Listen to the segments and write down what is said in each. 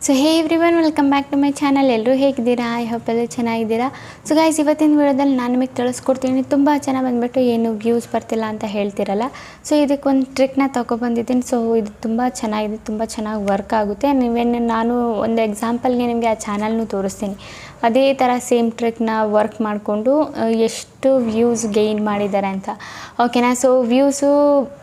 So hey everyone, welcome back to my channel. ಎಲ್ಲರೂ ಹೇಗಿದ್ದೀರಾ? I hope ಎಲ್ಲ ಚೆನ್ನಾಗಿದ್ದೀರಾ. ಸೊ ಗೈಸ್, ಇವತ್ತಿನ ವಿಡಿಯೋದಲ್ಲಿ ನಾನು ನಿಮಗೆ ತಿಳಿಸ್ಕೊಡ್ತೀನಿ. ತುಂಬ ಜನ ಬಂದುಬಿಟ್ಟು ಏನು ವ್ಯೂಸ್ ಬರ್ತಿಲ್ಲ ಅಂತ ಹೇಳ್ತಿರಲ್ಲ. ಸೊ ಇದಕ್ಕೊಂದು ಟ್ರಿಕ್ನ ತೊಗೊಬಂದಿದ್ದೀನಿ. ಸೊ ಇದು ತುಂಬ ಚೆನ್ನಾಗಿದೆ, ತುಂಬ ಚೆನ್ನಾಗಿ ವರ್ಕ್ ಆಗುತ್ತೆ. ನಾನು ಒಂದು ಎಕ್ಸಾಂಪಲ್ಗೆ ನಿಮಗೆ ಆ ಚಾನಲ್ನು ತೋರಿಸ್ತೀನಿ. ಅದೇ ಥರ ಸೇಮ್ ಟ್ರಿಕ್ನ ವರ್ಕ್ ಮಾಡಿಕೊಂಡು ಎಷ್ಟು ವ್ಯೂಸ್ ಗೇನ್ ಮಾಡಿದ್ದಾರೆ ಅಂತ. ಓಕೆನಾ? ಸೊ ವ್ಯೂಸು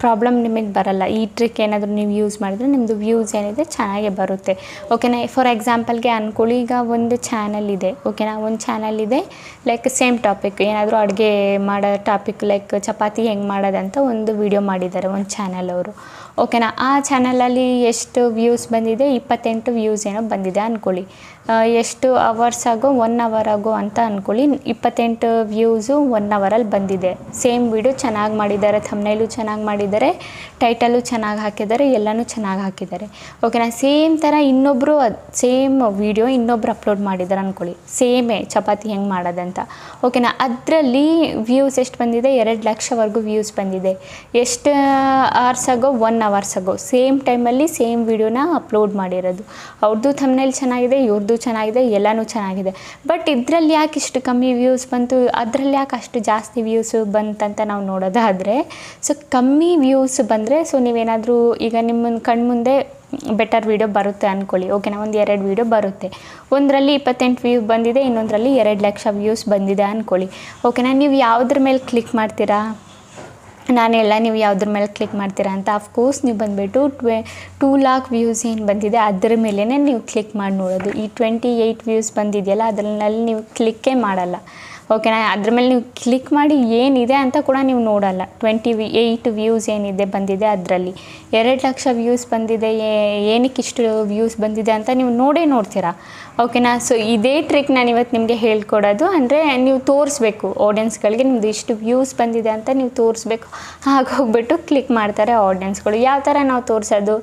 ಪ್ರಾಬ್ಲಮ್ ನಿಮಗೆ ಬರಲ್ಲ. ಈ ಟ್ರಿಕ್ ಏನಾದರೂ ನೀವು ಯೂಸ್ ಮಾಡಿದ್ರೆ ನಿಮ್ಮದು ವ್ಯೂಸ್ ಏನಿದೆ ಚೆನ್ನಾಗೇ ಬರುತ್ತೆ. ಓಕೆನಾ? ಫಾರ್ ಎಕ್ಸಾಂಪಲ್ಗೆ ಅಂದ್ಕೊಳ್ಳಿ, ಈಗ ಒಂದು ಚಾನಲ್ ಇದೆ. ಓಕೆನಾ? ಒಂದು ಚಾನಲ್ ಇದೆ, ಲೈಕ್ ಸೇಮ್ ಟಾಪಿಕ್, ಏನಾದರೂ ಅಡುಗೆ ಮಾಡೋ ಟಾಪಿಕ್, ಲೈಕ್ ಚಪಾತಿ ಹೆಂಗೆ ಮಾಡೋದಂತ ಒಂದು ವಿಡಿಯೋ ಮಾಡಿದ್ದಾರೆ ಒಂದು ಚಾನಲ್ ಅವರು. ಓಕೆನಾ? ಆ ಚಾನಲಲ್ಲಿ ಎಷ್ಟು ವ್ಯೂಸ್ ಬಂದಿದೆ? 28 ವ್ಯೂಸ್ ಏನೋ ಬಂದಿದೆ ಅಂದ್ಕೊಳ್ಳಿ. ಎಷ್ಟು ಅವರ್ಸ್ ಆಗೋ 1 ಅವರ್ ಆಗೋ ಅಂತ ಅಂದ್ಕೊಳ್ಳಿ. 28 ವ್ಯೂಸು 1 ಅವರಲ್ಲಿ ಬಂದಿದೆ. ಸೇಮ್ ವಿಡಿಯೋ ಚೆನ್ನಾಗಿ ಮಾಡಿದ್ದಾರೆ, ಥಂಬ್ನೈಲು ಚೆನ್ನಾಗಿ ಮಾಡಿದ್ದಾರೆ, ಟೈಟಲು ಚೆನ್ನಾಗಿ ಹಾಕಿದ್ದಾರೆ, ಎಲ್ಲನೂ ಚೆನ್ನಾಗಿ ಹಾಕಿದ್ದಾರೆ. ಓಕೆನಾ? ಸೇಮ್ ಥರ ಇನ್ನೊಬ್ಬರು ಸೇಮ್ ವಿಡಿಯೋ ಇನ್ನೊಬ್ರು ಅಪ್ಲೋಡ್ ಮಾಡಿದ್ದಾರೆ ಅಂದ್ಕೊಳ್ಳಿ, ಸೇಮೇ ಚಪಾತಿ ಹೆಂಗೆ ಮಾಡೋದಂತ. ಓಕೆನಾ? ಅದರಲ್ಲಿ ವ್ಯೂಸ್ ಎಷ್ಟು ಬಂದಿದೆ? 2 ಲಕ್ಷವರೆಗೂ ವ್ಯೂಸ್ ಬಂದಿದೆ. ಎಷ್ಟು ಅವರ್ಸ್ ಆಗೋ? 1 ಅವರ್ಸ್ ಆಗೋ. ಸೇಮ್ ಟೈಮಲ್ಲಿ ಸೇಮ್ ವಿಡಿಯೋನ ಅಪ್ಲೋಡ್ ಮಾಡಿರೋದು. ಅವ್ರದ್ದು ಥಂಬ್ನೈಲ್ ಚೆನ್ನಾಗಿದೆ, ಇವ್ರದ್ದು ಚೆನ್ನಾಗಿದೆ, ಎಲ್ಲನೂ ಚೆನ್ನಾಗಿದೆ. ಬಟ್ ಇದರಲ್ಲಿ ಯಾಕೆ ಇಷ್ಟು ಕಮ್ಮಿ ವ್ಯೂಸ್ ಬಂತು, ಅದರಲ್ಲಿ ಯಾಕೆ ಅಷ್ಟು ಜಾಸ್ತಿ ವ್ಯೂಸು ಬಂತಂತ ನಾವು ನೋಡೋದಾದರೆ, ಸೊ ಕಮ್ಮಿ ವ್ಯೂಸ್ ಬಂದರೆ, ಸೊ ನೀವೇನಾದರೂ ಈಗ ನಿಮ್ಮ ಕಣ್ಮುಂದೆ ಬೆಟರ್ ವೀಡಿಯೋ ಬರುತ್ತೆ ಅಂದ್ಕೊಳ್ಳಿ. ಓಕೆನಾ? ಒಂದು 2 ವೀಡಿಯೋ ಬರುತ್ತೆ. ಒಂದರಲ್ಲಿ 28 ವ್ಯೂ ಬಂದಿದೆ, ಇನ್ನೊಂದರಲ್ಲಿ 2 ಲಕ್ಷ ವ್ಯೂಸ್ ಬಂದಿದೆ ಅಂದ್ಕೊಳ್ಳಿ. ಓಕೆನಾ? ನೀವು ಯಾವುದ್ರ ಮೇಲೆ ಕ್ಲಿಕ್ ಮಾಡ್ತೀರಾ? ನೀವು ಯಾವುದ್ರ ಮೇಲೆ ಕ್ಲಿಕ್ ಮಾಡ್ತೀರಾ ಅಂತ. ಅಫ್ಕೋರ್ಸ್ ನೀವು ಬಂದುಬಿಟ್ಟು 2 ಲಾಕ್ ವ್ಯೂಸ್ ಏನು ಬಂದಿದೆ ಅದರ ಮೇಲೇ ನೀವು ಕ್ಲಿಕ್ ಮಾಡಿ ನೋಡೋದು. ಈ 28 ವ್ಯೂಸ್ ಬಂದಿದೆಯಲ್ಲ, ಅದರಲ್ಲಿ ನೀವು ಕ್ಲಿಕ್ಕೇ ಮಾಡಲ್ಲ. ಓಕೆನಾ? ಅದ್ರ ಮೇಲೆ ನೀವು ಕ್ಲಿಕ್ ಮಾಡಿ ಏನಿದೆ ಅಂತ ಕೂಡ ನೀವು ನೋಡಲ್ಲ. 28 ವ್ಯೂಸ್ ಏನಿದೆ ಬಂದಿದೆ ಅದರಲ್ಲಿ 2 ಲಕ್ಷ ವ್ಯೂಸ್ ಬಂದಿದೆ, ಏನಕ್ಕೆ ಇಷ್ಟು ವ್ಯೂಸ್ ಬಂದಿದೆ ಅಂತ ನೀವು ನೋಡ್ತೀರಾ. ಓಕೆನಾ? ಸೊ ಇದೇ ಟ್ರಿಕ್ ನಾನು ಇವತ್ತು ನಿಮಗೆ ಹೇಳ್ಕೊಡೋದು. ಅಂದರೆ ನೀವು ತೋರಿಸ್ಬೇಕು ಆಡಿಯನ್ಸ್ಗಳಿಗೆ, ನಿಮ್ಮದು ಇಷ್ಟು ವ್ಯೂಸ್ ಬಂದಿದೆ ಅಂತ ನೀವು ತೋರಿಸ್ಬೇಕು. ಹಾಗೆ ಹೋಗ್ಬಿಟ್ಟು ಕ್ಲಿಕ್ ಮಾಡ್ತಾರೆ ಆಡಿಯನ್ಸ್ಗಳು. ಯಾವ ಥರ ನಾವು ತೋರಿಸೋದು?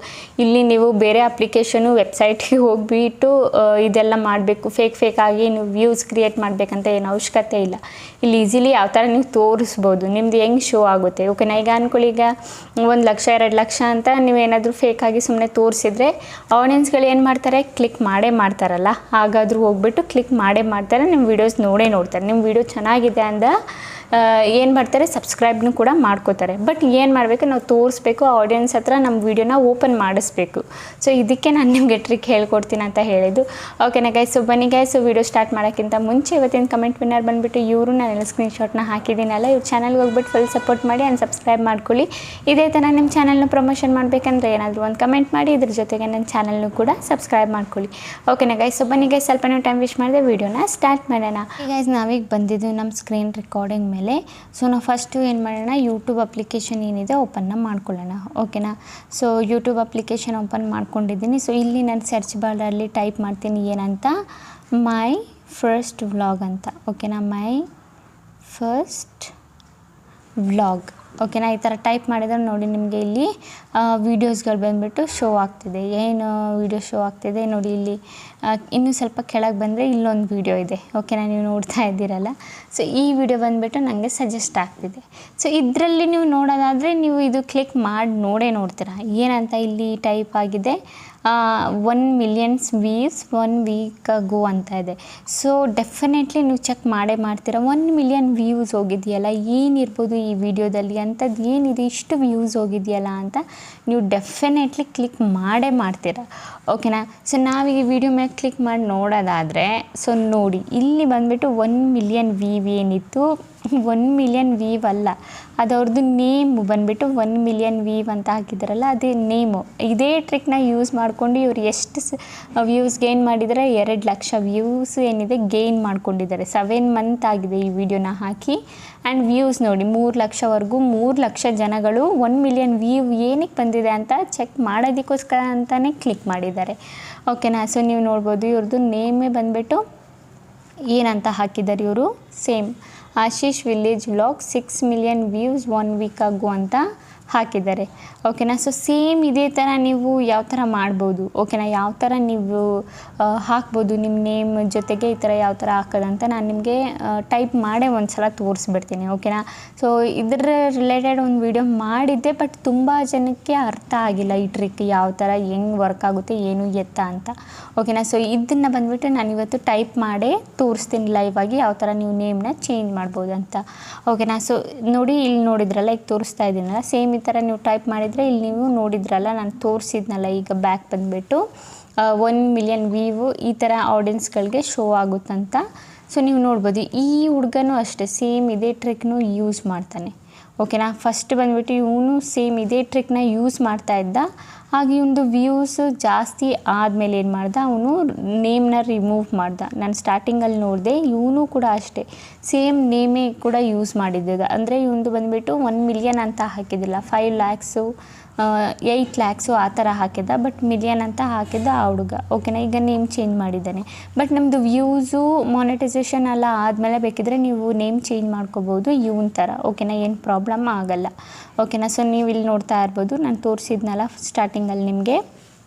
ಇಲ್ಲಿ ನೀವು ಬೇರೆ ಅಪ್ಲಿಕೇಶನು ವೆಬ್ಸೈಟ್ಗೆ ಹೋಗಿಬಿಟ್ಟು ಇದೆಲ್ಲ ಮಾಡಬೇಕು, ಫೇಕಾಗಿ ನೀವು ವ್ಯೂಸ್ ಕ್ರಿಯೇಟ್ ಮಾಡಬೇಕಂತ ಏನು ಅವಶ್ಯಕತೆ ಇಲ್ಲ. ಇಲ್ಲಿ ಈಸಿಲಿ ಯಾವ ಥರ ನೀವು ತೋರಿಸ್ಬೋದು, ನಿಮ್ದು ಹೆಂಗೆ ಶೋ ಆಗುತ್ತೆ. ಓಕೆನಾ? ಈಗ ಅಂದ್ಕೊಳ್ಳಿ, ಈಗ 1 ಲಕ್ಷ 2 ಲಕ್ಷ ಅಂತ ನೀವೇನಾದರೂ ಫೇಕಾಗಿ ಸುಮ್ಮನೆ ತೋರಿಸಿದ್ರೆ ಆಡಿಯನ್ಸ್ಗಳು ಏನು ಮಾಡ್ತಾರೆ? ಕ್ಲಿಕ್ ಮಾಡ್ತಾರಲ್ಲ, ಹಾಗಾದರೂ ಹೋಗ್ಬಿಟ್ಟು ಕ್ಲಿಕ್ ಮಾಡ್ತಾರೆ, ನಿಮ್ಮ ವೀಡಿಯೋಸ್ ನೋಡ್ತಾರೆ. ನಿಮ್ಮ ವೀಡಿಯೋ ಚೆನ್ನಾಗಿದೆ ಅಂದ ಏನು ಮಾಡ್ತಾರೆ? ಸಬ್ಸ್ಕ್ರೈಬ್ನು ಕೂಡ ಮಾಡ್ಕೋತಾರೆ. ಬಟ್ ಏನು ಮಾಡಬೇಕು? ನಾವು ತೋರಿಸ್ಬೇಕು, ಆಡಿಯನ್ಸ್ ಹತ್ರ ನಮ್ಮ ವೀಡಿಯೋನ ಓಪನ್ ಮಾಡಿಸ್ಬೇಕು. ಸೊ ಇದಕ್ಕೆ ನಾನು ನಿಮಗೆ ಟ್ರಿಕ್ ಹೇಳ್ಕೊಡ್ತೀನಿ ಅಂತ ಹೇಳಿದ್ದು. ಓಕೆನಾ ಗೈಸ್? ಸೊ ಬನ್ನಿ ಗೈಸ್, ಸೊ ವೀಡಿಯೋ ಸ್ಟಾರ್ಟ್ ಮಾಡೋಕ್ಕಿಂತ ಮುಂಚೆ ಇವತ್ತಿನ ಕಮೆಂಟ್ ವಿನ್ನರ್ ಬಂದುಬಿಟ್ಟು ಇವರು, ನಾನೆಲ್ಲ ಸ್ಕ್ರೀನ್ಶಾಟ್ನ ಹಾಕಿದ್ದೀನಲ್ಲ, ಇವ್ರ ಚಾನಲ್ಗೆ ಹೋಗ್ಬಿಟ್ಟು ಫುಲ್ ಸಪೋರ್ಟ್ ಮಾಡಿ ಆ್ಯಂಡ್ ಸಬ್ಸ್ಕ್ರೈಬ್ ಮಾಡ್ಕೊಳ್ಳಿ. ಇದೇ ಥರ ನಿಮ್ಮ ಚಾನಲ್ನ ಪ್ರಮೋಷನ್ ಮಾಡಬೇಕಂದ್ರೆ ಏನಾದರೂ ಒಂದು ಕಮೆಂಟ್ ಮಾಡಿ, ಇದ್ರ ಜೊತೆಗೆ ನನ್ನ ಚಾನಲ್ನು ಕೂಡ ಸಬ್ಸ್ಕ್ರೈಬ್ ಮಾಡ್ಕೊಳ್ಳಿ. ಓಕೆನಾ ಗೈಸ್? ಸೊ ಬನ್ನಿ ಗೈಸ್, ಸ್ವಲ್ಪ ಟೈಮ್ ವೇಸ್ಟ್ ಮಾಡಿದೆ, ವೀಡಿಯೋನ ಸ್ಟಾರ್ಟ್ ಮಾಡೋಣ. ಈಗ ಗೈಸ್, ನಾವೀಗ ಬಂದಿದ್ದು ನಮ್ಮ ಸ್ಕ್ರೀನ್ ರೆಕಾರ್ಡಿಂಗ್ ಮೇಲೆ. ಸೊ ನಾವು ಫಸ್ಟು ಏನು ಮಾಡೋಣ, ಯೂಟ್ಯೂಬ್ ಅಪ್ಲಿಕೇಶನ್ ಏನಿದೆ ಓಪನ್ನ ಮಾಡ್ಕೊಳ್ಳೋಣ. ಓಕೆನಾ? ಸೊ ಯೂಟ್ಯೂಬ್ ಅಪ್ಲಿಕೇಶನ್ ಓಪನ್ ಮಾಡ್ಕೊಂಡಿದ್ದೀನಿ. ಸೊ ಇಲ್ಲಿ ನಾನು ಸರ್ಚ್ ಬಾರಲ್ಲಿ ಟೈಪ್ ಮಾಡ್ತೀನಿ ಏನಂತ, ಮೈ ಫಸ್ಟ್ ವ್ಲಾಗ್ ಅಂತ. ಓಕೆನಾ? My first vlog. ಓಕೆನಾ? ಈ ಥರ ಟೈಪ್ ಮಾಡಿದ್ರೆ ನೋಡಿ, ನಿಮಗೆ ಇಲ್ಲಿ ವೀಡಿಯೋಸ್ಗಳು ಬಂದುಬಿಟ್ಟು ಶೋ ಆಗ್ತಿದೆ. ಏನು ವೀಡಿಯೋ ಶೋ ಆಗ್ತಿದೆ ನೋಡಿ, ಇಲ್ಲಿ ಇನ್ನೂ ಸ್ವಲ್ಪ ಕೆಳಗೆ ಬಂದರೆ ಇಲ್ಲೊಂದು ವೀಡಿಯೋ ಇದೆ. ಓಕೆನಾ? ನೀವು ನೋಡ್ತಾ ಇದ್ದೀರಲ್ಲ. ಸೊ ಈ ವಿಡಿಯೋ ಬಂದುಬಿಟ್ಟು ನನಗೆ ಸಜೆಸ್ಟ್ ಆಗ್ತಿದೆ. ಸೊ ಇದರಲ್ಲಿ ನೀವು ನೋಡೋದಾದರೆ ನೀವು ಇದು ಕ್ಲಿಕ್ ಮಾಡಿ ನೋಡ್ತೀರಾ. ಏನಂತ ಇಲ್ಲಿ ಟೈಪ್ ಆಗಿದೆ, 1 ಮಿಲಿಯನ್ ವ್ಯೂಸ್ 1 ವೀಕ್ ಗೋ ಅಂತ ಇದೆ. ಸೊ ಡೆಫಿನೆಟ್ಲಿ ನೀವು ಚೆಕ್ ಮಾಡ್ತೀರಾ, 1 ಮಿಲಿಯನ್ ವ್ಯೂಸ್ ಹೋಗಿದೆಯಲ್ಲ, ಏನಿರ್ಬೋದು ಈ ವಿಡಿಯೋದಲ್ಲಿ, ಅಂಥದ್ದು ಏನಿದೆ ಇಷ್ಟು ವ್ಯೂಸ್ ಹೋಗಿದೆಯಲ್ಲ ಅಂತ ನೀವು ಡೆಫಿನೆಟ್ಲಿ ಕ್ಲಿಕ್ ಮಾಡ್ತೀರಾ. ಓಕೆನಾ? ಸೊ ನಾವೀಗ ವಿಡಿಯೋ ಮೇಲೆ ಕ್ಲಿಕ್ ಮಾಡಿ ನೋಡೋದಾದರೆ, ಸೊ ನೋಡಿ ಇಲ್ಲಿ ಬಂದುಬಿಟ್ಟು 1 ಮಿಲಿಯನ್ ವ್ಯೂವ್ ಏನಿತ್ತು, 1 ಮಿಲಿಯನ್ ವ್ಯೂವ್ ಅಲ್ಲ, ಅದು ಅವ್ರದ್ದು ನೇಮು ಬಂದುಬಿಟ್ಟು 1 ಮಿಲಿಯನ್ ವ್ಯೂವ್ ಅಂತ ಹಾಕಿದ್ದಾರಲ್ಲ, ಅದೇ ನೇಮು. ಇದೇ ಟ್ರಿಕ್ನ ಯೂಸ್ ಮಾಡಿಕೊಂಡು ಇವರು ಎಷ್ಟು ವ್ಯೂಸ್ ಗೇನ್ ಮಾಡಿದ್ದಾರೆ? 2 ಲಕ್ಷ ವ್ಯೂಸ್ ಏನಿದೆ ಗೇನ್ ಮಾಡ್ಕೊಂಡಿದ್ದಾರೆ. 7 ಮಂತ್ ಆಗಿದೆ ಈ ವಿಡಿಯೋನ ಹಾಕಿ. ಆ್ಯಂಡ್ ವ್ಯೂಸ್ ನೋಡಿ 3 ಲಕ್ಷವರೆಗೂ, 3 ಲಕ್ಷ ಜನಗಳು 1 ಮಿಲಿಯನ್ ವ್ಯೂವ್ ಏನಕ್ಕೆ ಬಂದಿದೆ ಅಂತ ಚೆಕ್ ಮಾಡೋದಕ್ಕೋಸ್ಕರ ಅಂತಲೇ ಕ್ಲಿಕ್ ಮಾಡಿದ್ದಾರೆ. ಓಕೆನಾ? ಸೊ ನೀವು ನೋಡ್ಬೋದು, ಇವ್ರದ್ದು ನೇಮೇ ಬಂದುಬಿಟ್ಟು ಏನಂತ ಹಾಕಿದ್ದಾರೆ ಇವರು, same Ashish village vlog 6 million views 1 week ಆಗೋ ಅಂತ ಹಾಕಿದ್ದಾರೆ. ಓಕೆನಾ. ಸೊ ಸೇಮ್ ಇದೇ ಥರ ನೀವು ಯಾವ ಥರ ಮಾಡ್ಬೋದು, ಓಕೆನಾ, ಯಾವ ಥರ ನೀವು ಹಾಕ್ಬೋದು ನಿಮ್ಮ ನೇಮ್ ಜೊತೆಗೆ ಈ ಥರ ಯಾವ ಥರ ಹಾಕೋದಂತ ನಾನು ನಿಮಗೆ ಟೈಪ್ ಮಾಡೇ ಒಂದು ಸಲ ತೋರಿಸ್ಬಿಡ್ತೀನಿ. ಓಕೆನಾ. ಸೊ ಇದರ ರಿಲೇಟೆಡ್ ಒಂದು ವಿಡಿಯೋ ಮಾಡಿದ್ದೆ, ಬಟ್ ತುಂಬ ಜನಕ್ಕೆ ಅರ್ಥ ಆಗಿಲ್ಲ ಈ ಟ್ರಿಕ್ ಯಾವ ಥರ ಹೆಂಗೆ ವರ್ಕ್ ಆಗುತ್ತೆ ಏನು ಎತ್ತ ಅಂತ. ಓಕೆನಾ. ಸೊ ಇದನ್ನು ಬಂದುಬಿಟ್ಟು ನಾನಿವತ್ತು ಟೈಪ್ ಮಾಡೇ ತೋರಿಸ್ತೀನಿ ಲೈವ್ ಆಗಿ ಯಾವ ಥರ ನೀವು ನೇಮ್ನ ಚೇಂಜ್ ಮಾಡ್ಬೋದು ಅಂತ. ಓಕೆನಾ. ಸೊ ನೋಡಿ, ಇಲ್ಲಿ ನೋಡಿದ್ರಲ್ಲ, ಈಗ ತೋರಿಸ್ತಾ ಇದ್ದೀನಲ್ಲ, ಸೇಮ್ ಈ ಥರ ನೀವು ಟೈಪ್ ಮಾಡಿದರೆ ಇಲ್ಲಿ ನೀವು ನೋಡಿದ್ರಲ್ಲ ನಾನು ತೋರಿಸಿದ್ನಲ್ಲ, ಈಗ ಬ್ಯಾಕ್ ಬಂದುಬಿಟ್ಟು 1 ಮಿಲಿಯನ್ ವ್ಯೂ ಈ ಥರ ಆಡಿಯನ್ಸ್ಗಳಿಗೆ ಶೋ ಆಗುತ್ತಂತ. ಸೊ ನೀವು ನೋಡ್ಬೋದು ಈ ಹುಡುಗನೂ ಅಷ್ಟೇ ಸೇಮ್ ಇದೇ ಟ್ರಿಕ್ನು ಯೂಸ್ ಮಾಡ್ತಾನೆ. ಓಕೆನಾ. ಫಸ್ಟ್ ಬಂದುಬಿಟ್ಟು ಇವನು ಸೇಮ್ ಇದೇ ಟ್ರಿಕ್ನ ಯೂಸ್ ಮಾಡ್ತಾ ಇದ್ದ. ಹಾಗೆ ಇವನು ವ್ಯೂಸ್ ಜಾಸ್ತಿ ಆದಮೇಲೆ ಏನು ಮಾಡ್ದ, ಅವನು ನೇಮ್ನ ರಿಮೂವ್ ಮಾಡ್ದ. ನಾನು ಸ್ಟಾರ್ಟಿಂಗಲ್ಲಿ ನೋಡಿದೆ, ಇವನು ಕೂಡ ಅಷ್ಟೇ ಸೇಮ್ ನೇಮೇ ಕೂಡ ಯೂಸ್ ಮಾಡಿದ್ದ. ಅಂದರೆ ಇವನು ಬಂದುಬಿಟ್ಟು 1 ಮಿಲಿಯನ್ ಅಂತ ಹಾಕಿದ್ದಿಲ್ಲ, 5 ಲ್ಯಾಕ್ಸು 8 ಲ್ಯಾಕ್ಸು ಆ ಥರ ಹಾಕಿದ್ದ, ಬಟ್ ಮಿಲಿಯನ್ ಅಂತ ಹಾಕಿದ್ದ ಆ ಹುಡುಗ. ಓಕೆನಾ. ಈಗ ನೇಮ್ ಚೇಂಜ್ ಮಾಡಿದ್ದಾನೆ. ಬಟ್ ನಮ್ಮದು ವ್ಯೂಸು ಮಾನಿಟೈಸೇಷನ್ ಎಲ್ಲ ಆದಮೇಲೆ ಬೇಕಿದ್ರೆ ನೀವು ನೇಮ್ ಚೇಂಜ್ ಮಾಡ್ಕೋಬೋದು ಇವನ ಥರ. ಓಕೆನಾ. ಏನು ಪ್ರಾಬ್ಲಮ್ ಆಗಲ್ಲ. ಓಕೆನಾ. ಸೊ ನೀವು ಇಲ್ಲಿ ನೋಡ್ತಾ ಇರ್ಬೋದು, ನಾನು ತೋರಿಸಿದ್ನಲ್ಲ ಸ್ಟಾರ್ಟಿಂಗಲ್ಲಿ ನಿಮಗೆ.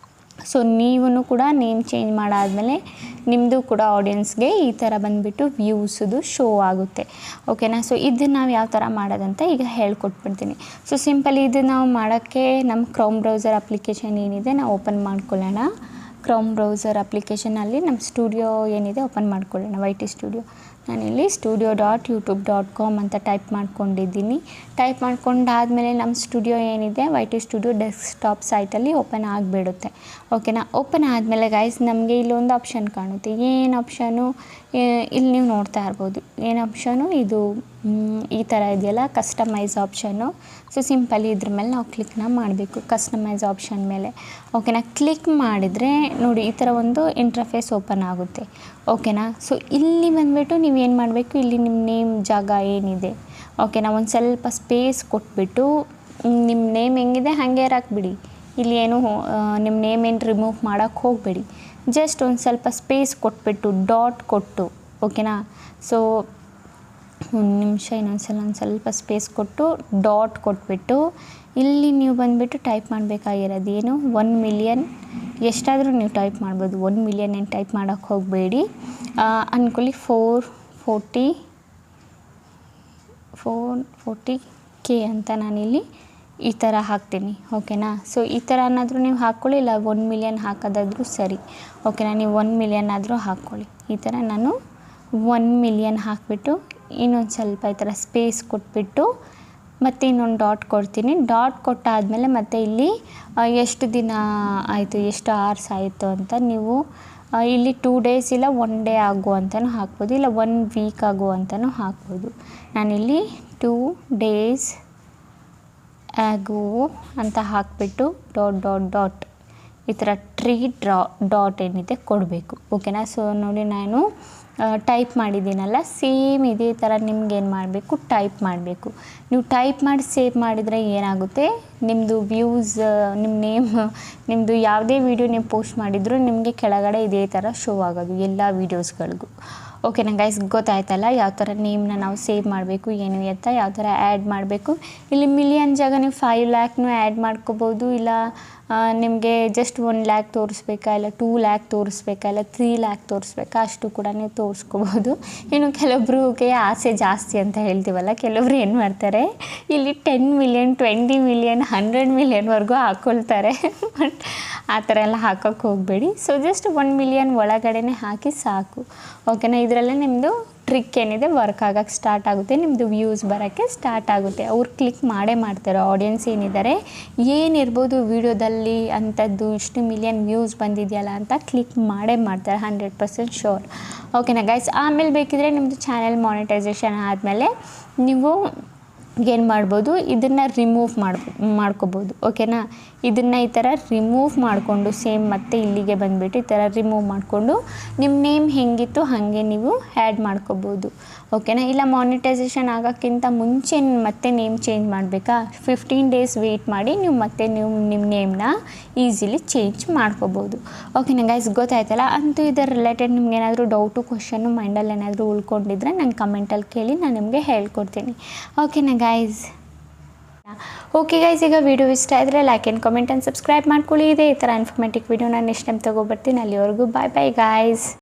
ಸೊ ನೀವು ಕೂಡ ನೇಮ್ ಚೇಂಜ್ ಮಾಡಾದಮೇಲೆ ನಿಮ್ಮದು ಕೂಡ ಆಡಿಯನ್ಸ್ಗೆ ಈ ಥರ ಬಂದುಬಿಟ್ಟು ವ್ಯೂಸದು ಶೋ ಆಗುತ್ತೆ. ಓಕೆನಾ. ಸೊ ಇದನ್ನು ನಾವು ಯಾವ ಥರ ಮಾಡೋದಂತ ಈಗ ಹೇಳ್ಕೊಟ್ಬಿಡ್ತೀನಿ. ಸೊ ಸಿಂಪಲ್ ಇದು ನಾವು ಮಾಡೋಕ್ಕೆ ನಮ್ಮ ಕ್ರೋಮ್ ಬ್ರೌಸರ್ ಅಪ್ಲಿಕೇಶನ್ ಏನಿದೆ ನಾವು ಓಪನ್ ಮಾಡ್ಕೊಳ್ಳೋಣ. ಕ್ರೋಮ್ ಬ್ರೌಸರ್ ಅಪ್ಲಿಕೇಶನಲ್ಲಿ ನಮ್ಮ ಸ್ಟುಡಿಯೋ ಏನಿದೆ ಓಪನ್ ಮಾಡ್ಕೊಳ್ಳೋಣ, YT ಸ್ಟುಡಿಯೋ. ನಾನಿಲ್ಲಿ studio.youtube.com ಅಂತ ಟೈಪ್ ಮಾಡ್ಕೊಂಡಿದ್ದೀನಿ. ಟೈಪ್ ಮಾಡ್ಕೊಂಡಾದಮೇಲೆ ನಮ್ಮ ಸ್ಟುಡಿಯೋ ಏನಿದೆ YT ಸ್ಟುಡಿಯೋ ಡೆಸ್ಕ್ಟಾಪ್ ಸೈಟಲ್ಲಿ ಓಪನ್ ಆಗಿಬಿಡುತ್ತೆ. ಓಕೆನಾ. ಓಪನ್ ಆದಮೇಲೆ ಗೈಸ್ ನಮಗೆ ಇಲ್ಲೊಂದು ಆಪ್ಷನ್ ಕಾಣುತ್ತೆ. ಏನು ಆಪ್ಷನು, ಇಲ್ಲಿ ನೀವು ನೋಡ್ತಾ ಇರ್ಬೋದು. ಏನು ಆಪ್ಷನು, ಇದು ಈ ಥರ ಇದೆಯಲ್ಲ ಕಸ್ಟಮೈಸ್ ಆಪ್ಷನ್ನು. ಸೊ ಸಿಂಪಲ್ ಇದ್ರ ಮೇಲೆ ನಾವು ಕ್ಲಿಕ್ನ ಮಾಡಬೇಕು, ಕಸ್ಟಮೈಸ್ ಆಪ್ಷನ್ ಮೇಲೆ. ಓಕೆನಾ. ಕ್ಲಿಕ್ ಮಾಡಿದರೆ ನೋಡಿ ಈ ಥರ ಒಂದು ಇಂಟರ್ಫೇಸ್ ಓಪನ್ ಆಗುತ್ತೆ. ಓಕೆನಾ. ಸೊ ಇಲ್ಲಿ ಬಂದುಬಿಟ್ಟು ನೀವು ಏನು ಮಾಡಬೇಕು, ಇಲ್ಲಿ ನಿಮ್ಮ ನೇಮ್ ಜಾಗ ಏನಿದೆ, ಓಕೆನಾ, ಒಂದು ಸ್ವಲ್ಪ ಸ್ಪೇಸ್ ಕೊಟ್ಬಿಟ್ಟು ನಿಮ್ಮ ನೇಮ್ ಹೆಂಗಿದೆ ಹಾಗೆ ಹಾಕ್ಬಿಡಿ. ಇಲ್ಲಿ ಏನು ನಿಮ್ಮ ನೇಮ್ ಏನು ರಿಮೂವ್ ಮಾಡೋಕ್ಕೆ ಹೋಗಬೇಡಿ. ಜಸ್ಟ್ ಒಂದು ಸ್ವಲ್ಪ ಸ್ಪೇಸ್ ಕೊಟ್ಬಿಟ್ಟು ಡಾಟ್ ಕೊಟ್ಟು. ಓಕೆನಾ. ಸೊ ಒಂದು ನಿಮಿಷ ಒಂದು ಸ್ವಲ್ಪ ಸ್ಪೇಸ್ ಕೊಟ್ಟು ಡಾಟ್ ಕೊಟ್ಬಿಟ್ಟು ಇಲ್ಲಿ ನೀವು ಬಂದುಬಿಟ್ಟು ಟೈಪ್ ಮಾಡಬೇಕಾಗಿರೋದು ಏನು, 1 ಮಿಲಿಯನ್ ಎಷ್ಟಾದರೂ ನೀವು ಟೈಪ್ ಮಾಡ್ಬೋದು. 1 ಮಿಲಿಯನ್ ಏನು ಟೈಪ್ ಮಾಡೋಕ್ಕೆ ಹೋಗಬೇಡಿ. ಅಂದ್ಕೊಳ್ಳಿ 440K ಅಂತ ನಾನಿಲ್ಲಿ ಈ ಥರ ಹಾಕ್ತೀನಿ. ಓಕೆನಾ. ಸೊ ಈ ಥರ ಏನಾದರೂ ನೀವು ಹಾಕ್ಕೊಳ್ಳಿ, ಇಲ್ಲ 1 ಮಿಲಿಯನ್ ಹಾಕೋದಾದರೂ ಸರಿ. ಓಕೆನಾ. ನೀವು 1 ಮಿಲಿಯನ್ ಆದರೂ ಹಾಕ್ಕೊಳ್ಳಿ. ಈ ಥರ ನಾನು 1 ಮಿಲಿಯನ್ ಹಾಕಿಬಿಟ್ಟು ಇನ್ನೊಂದು ಸ್ವಲ್ಪ ಈ ಥರ ಸ್ಪೇಸ್ ಕೊಟ್ಬಿಟ್ಟು ಮತ್ತು ಇನ್ನೊಂದು ಡಾಟ್ ಕೊಡ್ತೀನಿ. ಡಾಟ್ ಕೊಟ್ಟಾದಮೇಲೆ ಮತ್ತು ಇಲ್ಲಿ ಎಷ್ಟು ದಿನ ಆಯಿತು, ಎಷ್ಟು ಅವರ್ಸ್ ಆಯಿತು ಅಂತ ನೀವು ಇಲ್ಲಿ 2 ಡೇಸ್ ಇಲ್ಲ 1 ಡೇ ಆಗೋ ಅಂತಲೂ ಹಾಕ್ಬೋದು, ಇಲ್ಲ 1 ವೀಕ್ ಆಗೋ ಅಂತಲೂ ಹಾಕ್ಬೋದು. ನಾನಿಲ್ಲಿ 2 ಡೇಸ್ ಆಗೋ ಅಂತ ಹಾಕಿಬಿಟ್ಟು ಡಾಟ್ ಈ ಥರ ಡಾಟ್ ಏನಿದೆ ಕೊಡಬೇಕು. ಓಕೆನಾ. ಸೊ ನೋಡಿ ನಾನು ಟೈಪ್ ಮಾಡಿದ್ದೀನಲ್ಲ, ಸೇಮ್ ಇದೇ ಥರ ನಿಮ್ಗೇನು ಮಾಡಬೇಕು, ಟೈಪ್ ಮಾಡಬೇಕು. ನೀವು ಟೈಪ್ ಮಾಡಿ ಸೇವ್ ಮಾಡಿದರೆ ಏನಾಗುತ್ತೆ, ನಿಮ್ಮದು ವ್ಯೂಸ್, ನಿಮ್ಮ ನೇಮ್, ನಿಮ್ಮದು ಯಾವುದೇ ವೀಡಿಯೋ ನೀವು ಪೋಸ್ಟ್ ಮಾಡಿದರೂ ನಿಮಗೆ ಕೆಳಗಡೆ ಇದೇ ಥರ ಶೋ ಆಗೋದು ಎಲ್ಲ ವೀಡಿಯೋಸ್ಗಳಿಗೂ. ಓಕೆನಾ ಗೈಸ್, ಗೊತ್ತಾಯ್ತಲ್ಲ ಯಾವ ಥರ ನೇಮ್ನ ನಾವು ಸೇವ್ ಮಾಡಬೇಕು ಏನು ಎತ್ತ, ಯಾವ ಥರ ಆ್ಯಡ್ ಮಾಡಬೇಕು. ಇಲ್ಲಿ ಮಿಲಿಯನ್ ಜಾಗ ನೀವು 5 ಲ್ಯಾಕ್ನೂ ಆ್ಯಡ್ ಮಾಡ್ಕೋಬೋದು, ಇಲ್ಲ ನಿಮಗೆ ಜಸ್ಟ್ 1 ಲ್ಯಾಕ್ ತೋರಿಸ್ಬೇಕಾ, ಇಲ್ಲ 2 ಲ್ಯಾಕ್ ತೋರಿಸ್ಬೇಕಾ, ಇಲ್ಲ 3 ಲ್ಯಾಕ್ ತೋರಿಸ್ಬೇಕಾ, ಅಷ್ಟು ಕೂಡ ನೀವು ತೋರಿಸ್ಕೋಬೋದು. ಇನ್ನು ಕೆಲವೊಬ್ರಿಗೆ ಆಸೆ ಜಾಸ್ತಿ ಅಂತ ಹೇಳ್ತೀವಲ್ಲ, ಕೆಲವೊಬ್ರು ಏನು ಮಾಡ್ತಾರೆ, ಇಲ್ಲಿ 10 ಮಿಲಿಯನ್ 20 ಮಿಲಿಯನ್ 100 ಮಿಲಿಯನ್ವರೆಗೂ ಹಾಕ್ಕೊಳ್ತಾರೆ. ಬಟ್ ಆ ಥರ ಎಲ್ಲ ಹಾಕೋಕ್ಕೆ ಹೋಗಬೇಡಿ. ಸೊ ಜಸ್ಟ್ 1 ಮಿಲಿಯನ್ ಒಳಗಡೆ ಹಾಕಿ ಸಾಕು. ಓಕೆನಾ. ಇದರಲ್ಲೇ ನಿಮ್ಮದು ಟ್ರಿಕ್ ಏನಿದೆ ವರ್ಕ್ ಆಗೋಕ್ಕೆ ಸ್ಟಾರ್ಟ್ ಆಗುತ್ತೆ, ನಿಮ್ಮದು ವ್ಯೂಸ್ ಬರೋಕ್ಕೆ ಸ್ಟಾರ್ಟ್ ಆಗುತ್ತೆ. ಅವ್ರು ಕ್ಲಿಕ್ ಮಾಡೇ ಮಾಡ್ತಾರೆ, ಆಡಿಯನ್ಸ್ ಏನಿದ್ದಾರೆ ಏನಿರ್ಬೋದು ವೀಡಿಯೋದಲ್ಲಿ ಅಂಥದ್ದು ಇಷ್ಟು ಮಿಲಿಯನ್ ವ್ಯೂಸ್ ಬಂದಿದೆಯಲ್ಲ ಅಂತ ಕ್ಲಿಕ್ ಮಾಡೇ ಮಾಡ್ತಾರೆ, 100% ಶೋರ್. ಓಕೆನಾ ಗೈಸ್. ಆಮೇಲೆ ಬೇಕಿದ್ರೆ ನಿಮ್ಮದು ಚಾನೆಲ್ ಮಾನಿಟೈಸೇಷನ್ ಆದಮೇಲೆ ನೀವು ಏನು ಮಾಡ್ಬೋದು, ಇದನ್ನು ರಿಮೂವ್ ಮಾಡ್ಕೋಬೋದು. ಓಕೆನಾ. ಇದನ್ನು ಈ ಥರ ರಿಮೂವ್ ಮಾಡಿಕೊಂಡು ಸೇಮ್ ಮತ್ತೆ ಇಲ್ಲಿಗೆ ಬಂದುಬಿಟ್ಟು ಈ ಥರ ರಿಮೂವ್ ಮಾಡಿಕೊಂಡು ನಿಮ್ಮ ನೇಮ್ ಹೆಂಗಿತ್ತು ಹಾಗೆ ನೀವು ಆ್ಯಡ್ ಮಾಡ್ಕೋಬೋದು. ಓಕೆನಾ. ಇಲ್ಲ ಮಾನಿಟೈಸೇಷನ್ ಆಗೋಕ್ಕಿಂತ ಮುಂಚೆ ಮತ್ತೆ ನೇಮ್ ಚೇಂಜ್ ಮಾಡಬೇಕಾ, 15 ಡೇಸ್ ವೆಯ್ಟ್ ಮಾಡಿ ನೀವು ಮತ್ತೆ ನಿಮ್ಮ ನೇಮ್ನ ಈಸಿಲಿ ಚೇಂಜ್ ಮಾಡ್ಕೋಬೋದು. ಓಕೆನಾ ಗೈಸ್, ಗೊತ್ತಾಯ್ತಲ್ಲ. ಅಂತೂ ಇದರ ರಿಲೇಟೆಡ್ ನಿಮ್ಗೆ ಏನಾದರೂ ಡೌಟು ಕ್ವಶನ್ನು ಮೈಂಡಲ್ಲಿ ಏನಾದರೂ ಉಳ್ಕೊಂಡಿದ್ರೆ ನಂಗೆ ಕಮೆಂಟಲ್ಲಿ ಕೇಳಿ ನಾನು ನಿಮಗೆ ಹೇಳ್ಕೊಡ್ತೀನಿ. ಓಕೆನಾ ಗೈಸ್. ಓಕೆ ಗೈಸ್, ಈಗ ವಿಡಿಯೋ ಇಷ್ಟ ಆದರೆ like and comment and subscribe ಮಾಡ್ಕೊಳ್ಳಿ. ಇದೇ ಈ ಥರ ಇನ್ಫಾರ್ಮೇಟಿವ್ ವಿಡಿಯೋ ನಾನು ನೆಕ್ಸ್ಟ್ ಟೈಮ್ ತೊಗೊಬರ್ತೀನಿ. ಅಲ್ಲಿವರೆಗೂ ಬಾಯ್ ಬಾಯ್ ಗೈಸ್.